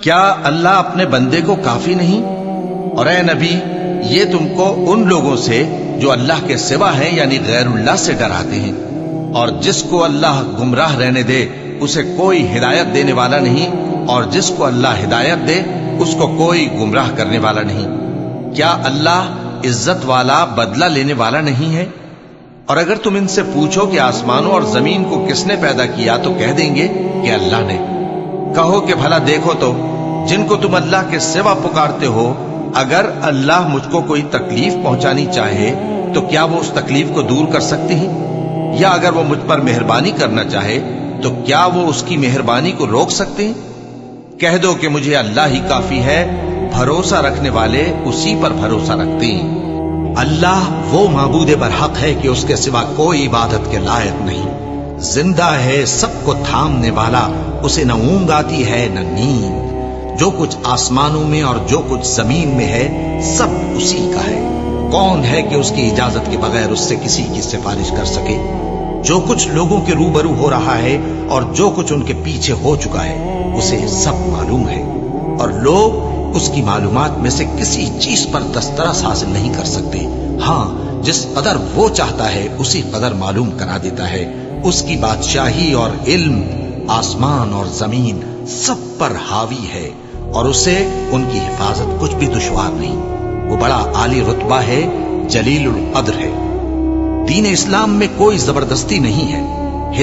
کیا اللہ اپنے بندے کو کافی نہیں؟ اور اے نبی، یہ تم کو ان لوگوں سے جو اللہ کے سوا ہیں یعنی غیر اللہ سے ڈراتے ہیں، اور جس کو اللہ گمراہ رہنے دے اسے کوئی ہدایت دینے والا نہیں، اور جس کو اللہ ہدایت دے اس کو کوئی گمراہ کرنے والا نہیں۔ کیا اللہ عزت والا بدلہ لینے والا نہیں ہے؟ اور اگر تم ان سے پوچھو کہ آسمانوں اور زمین کو کس نے پیدا کیا تو کہہ دیں گے کہ اللہ نے۔ کہو کہ بھلا دیکھو تو جن کو تم اللہ کے سوا پکارتے ہو، اگر اللہ مجھ کو کوئی تکلیف پہنچانی چاہے تو کیا وہ اس تکلیف کو دور کر سکتے ہیں؟ یا اگر وہ مجھ پر مہربانی کرنا چاہے تو کیا وہ اس کی مہربانی کو روک سکتے ہیں؟ کہہ دو کہ مجھے اللہ ہی کافی ہے، بھروسہ رکھنے والے اسی پر بھروسہ رکھتے ہیں۔ اللہ وہ معبود برحق ہے کہ اس کے سوا کوئی عبادت کے لائق نہیں، زندہ ہے، سب کو تھامنے والا، اسے نہ اونگ آتی ہے نہ نیند۔ جو کچھ آسمانوں میں اور جو کچھ زمین میں ہے سب اسی کا ہے۔ کون ہے کہ اس کی اجازت کے بغیر اس سے کسی کی سفارش کر سکے؟ جو کچھ لوگوں کے روبرو ہو رہا ہے اور جو کچھ ان کے پیچھے ہو چکا ہے اسے سب معلوم ہے، اور لوگ اس کی معلومات میں سے کسی چیز پر دسترس حاصل نہیں کر سکتے۔ ہاں، جس قدر وہ چاہتا ہے اسی قدر معلوم کرا دیتا ہے۔ اس کی بادشاہی اور علم آسمان اور زمین سب پر حاوی ہے، اور اسے ان کی حفاظت کچھ بھی دشوار نہیں۔ وہ بڑا عالی رتبہ ہے، جلیل القدر ہے۔ دین اسلام میں کوئی زبردستی نہیں ہے،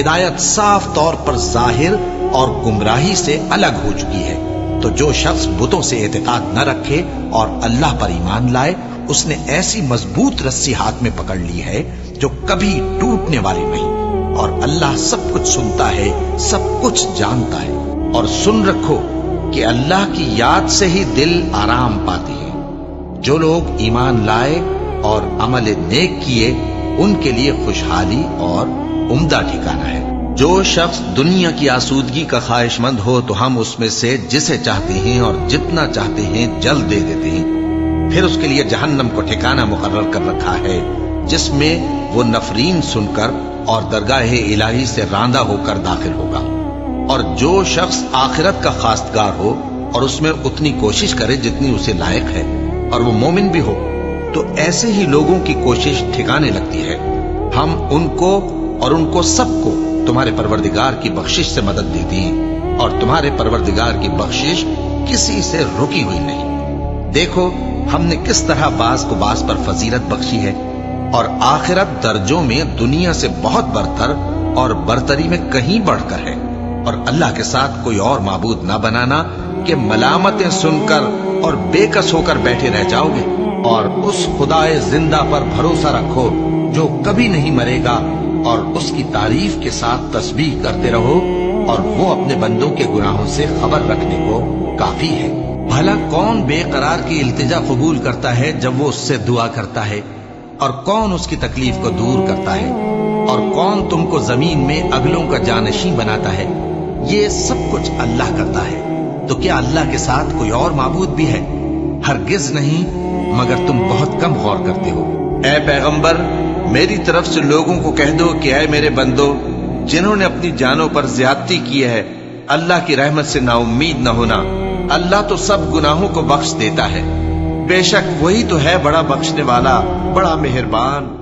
ہدایت صاف طور پر ظاہر اور گمراہی سے الگ ہو چکی ہے۔ تو جو شخص بتوں سے اعتقاد نہ رکھے اور اللہ پر ایمان لائے، اس نے ایسی مضبوط رسی ہاتھ میں پکڑ لی ہے جو کبھی ٹوٹنے والی نہیں، اور اللہ سب کچھ سنتا ہے، سب کچھ جانتا ہے۔ اور سن رکھو کہ اللہ کی یاد سے ہی دل آرام پاتے ہیں۔ جو لوگ ایمان لائے اور عمل نیک کیے ان کے لیے خوشحالی اور عمدہ ٹھکانہ ہے۔ جو شخص دنیا کی آسودگی کا خواہش مند ہو تو ہم اس میں سے جسے چاہتے ہیں اور جتنا چاہتے ہیں جلد دے دیتے ہیں۔ پھر اس کے لیے جہنم کو ٹھکانہ مقرر کر رکھا ہے، جس میں وہ نفرین سن کر اور درگاہ الہی سے راندہ ہو کر داخل ہوگا۔ اور جو شخص آخرت کا خواستگار ہو اور اس میں اتنی کوشش کرے جتنی اسے لائق ہے، اور وہ مومن بھی ہو، تو ایسے ہی لوگوں کی کوشش ٹھکانے لگتی ہے۔ ہم ان کو اور ان کو سب کو تمہارے پروردگار کی بخشش سے مدد دیتی ہیں، اور تمہارے پروردگار کی بخشش کسی سے رکی ہوئی نہیں۔ دیکھو ہم نے کس طرح بعض کو بعض پر فضیلت بخشی ہے، اور آخرت درجوں میں دنیا سے بہت برتر اور برتری میں کہیں بڑھ کر ہے۔ اور اللہ کے ساتھ کوئی اور معبود نہ بنانا کہ ملامتیں سن کر اور بے کس ہو کر بیٹھے رہ جاؤ گے۔ اور اس خدائے زندہ پر بھروسہ رکھو جو کبھی نہیں مرے گا، اور اس کی تعریف کے ساتھ تسبیح کرتے رہو، اور وہ اپنے بندوں کے گناہوں سے خبر رکھنے کو کافی ہے۔ بھلا کون بے قرار کی التجا قبول کرتا ہے جب وہ اس سے دعا کرتا ہے؟ اور کون اس کی تکلیف کو دور کرتا ہے؟ اور کون تم کو زمین میں اگلوں کا جانشین بناتا ہے؟ یہ سب کچھ اللہ کرتا ہے۔ تو کیا اللہ کے ساتھ کوئی اور معبود بھی ہے؟ ہرگز نہیں، مگر تم بہت کم غور کرتے ہو۔ اے پیغمبر، میری طرف سے لوگوں کو کہہ دو کہ اے میرے بندو، جنہوں نے اپنی جانوں پر زیادتی کی ہے، اللہ کی رحمت سے نا امید نہ ہونا۔ اللہ تو سب گناہوں کو بخش دیتا ہے، بے شک وہی تو ہے بڑا بخشنے والا، بڑا مہربان۔